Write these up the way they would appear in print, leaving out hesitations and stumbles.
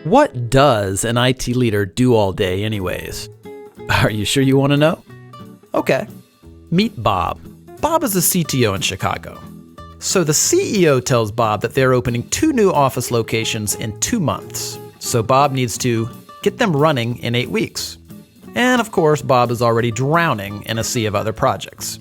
What does an IT leader do all day anyways? Are you sure you want to know? Okay. Meet Bob. Bob is the CTO in Chicago. So the CEO tells Bob that they're opening 2 new office locations in 2 months. So Bob needs to get them running in 8 weeks. And of course, Bob is already drowning in a sea of other projects.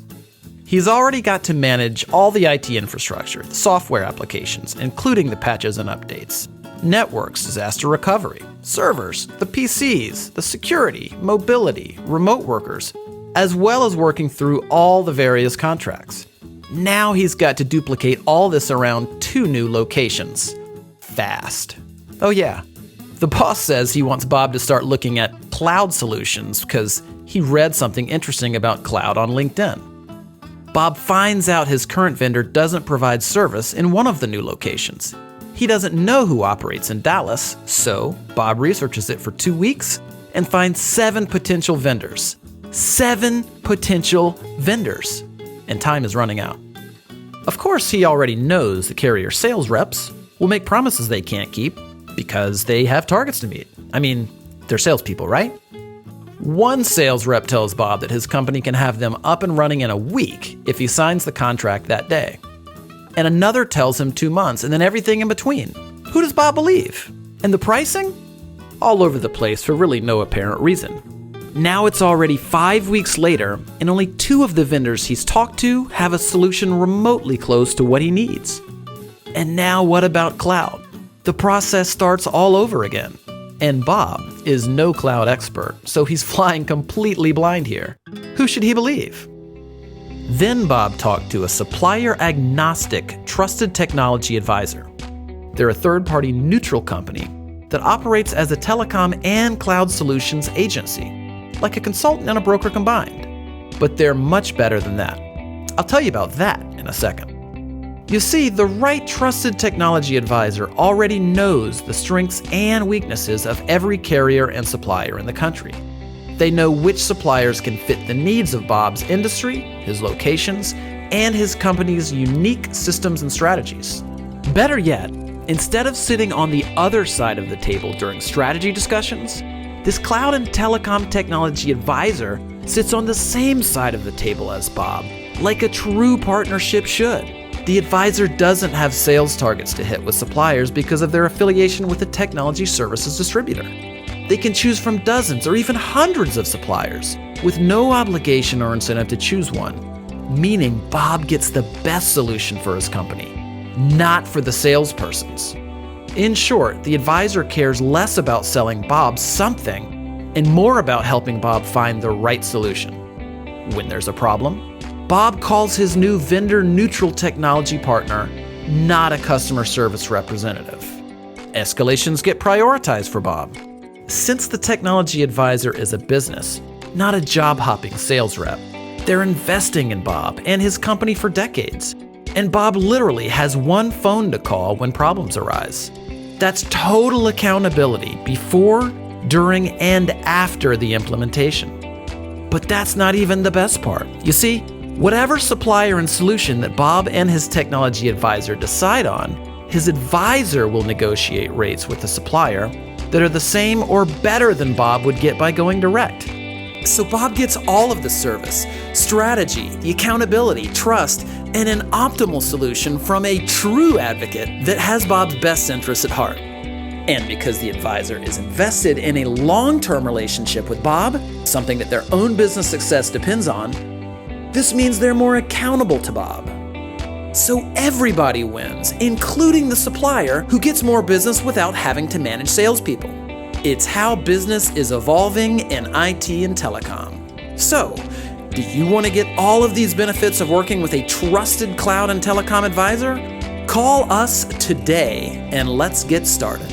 He's already got to manage all the IT infrastructure, the software applications, including the patches and updates, networks, disaster recovery, servers, the PCs, the security, mobility, remote workers, as well as working through all the various contracts. Now he's got to duplicate all this around 2 new locations. Fast. Oh yeah, the boss says he wants Bob to start looking at cloud solutions because he read something interesting about cloud on LinkedIn. Bob finds out his current vendor doesn't provide service in one of the new locations. He doesn't know who operates in Dallas, so Bob researches it for 2 weeks and finds 7 potential vendors. 7 potential vendors. And time is running out. Of course, he already knows the carrier sales reps will make promises they can't keep because they have targets to meet. I mean, they're salespeople, right? One sales rep tells Bob that his company can have them up and running in a week if he signs the contract that day. And another tells him 2 months, and then everything in between. Who does Bob believe? And the pricing? All over the place for really no apparent reason. Now it's already 5 weeks later, and only 2 of the vendors he's talked to have a solution remotely close to what he needs. And now what about cloud? The process starts all over again. And Bob is no cloud expert, so he's flying completely blind here. Who should he believe? Then Bob talked to a supplier-agnostic, trusted technology advisor. They're a third-party neutral company that operates as a telecom and cloud solutions agency, like a consultant and a broker combined. But they're much better than that. I'll tell you about that in a second. You see, the right trusted technology advisor already knows the strengths and weaknesses of every carrier and supplier in the country. They know which suppliers can fit the needs of Bob's industry, his locations, and his company's unique systems and strategies. Better yet, instead of sitting on the other side of the table during strategy discussions, this cloud and telecom technology advisor sits on the same side of the table as Bob, like a true partnership should. The advisor doesn't have sales targets to hit with suppliers because of their affiliation with a technology services distributor. They can choose from dozens or even hundreds of suppliers with no obligation or incentive to choose one, meaning Bob gets the best solution for his company, not for the salespersons. In short, the advisor cares less about selling Bob something and more about helping Bob find the right solution. When there's a problem, Bob calls his new vendor-neutral technology partner, not a customer service representative. Escalations get prioritized for Bob. Since the technology advisor is a business, not a job-hopping sales rep, they're investing in Bob and his company for decades. And Bob literally has one phone to call when problems arise. That's total accountability before, during, and after the implementation. But that's not even the best part. You see, whatever supplier and solution that Bob and his technology advisor decide on, his advisor will negotiate rates with the supplier that are the same or better than Bob would get by going direct. So Bob gets all of the service, strategy, the accountability, trust, and an optimal solution from a true advocate that has Bob's best interests at heart. And because the advisor is invested in a long-term relationship with Bob, something that their own business success depends on, this means they're more accountable to Bob. So everybody wins, including the supplier who gets more business without having to manage salespeople. It's how business is evolving in IT and telecom. So, do you want to get all of these benefits of working with a trusted cloud and telecom advisor? Call us today and let's get started.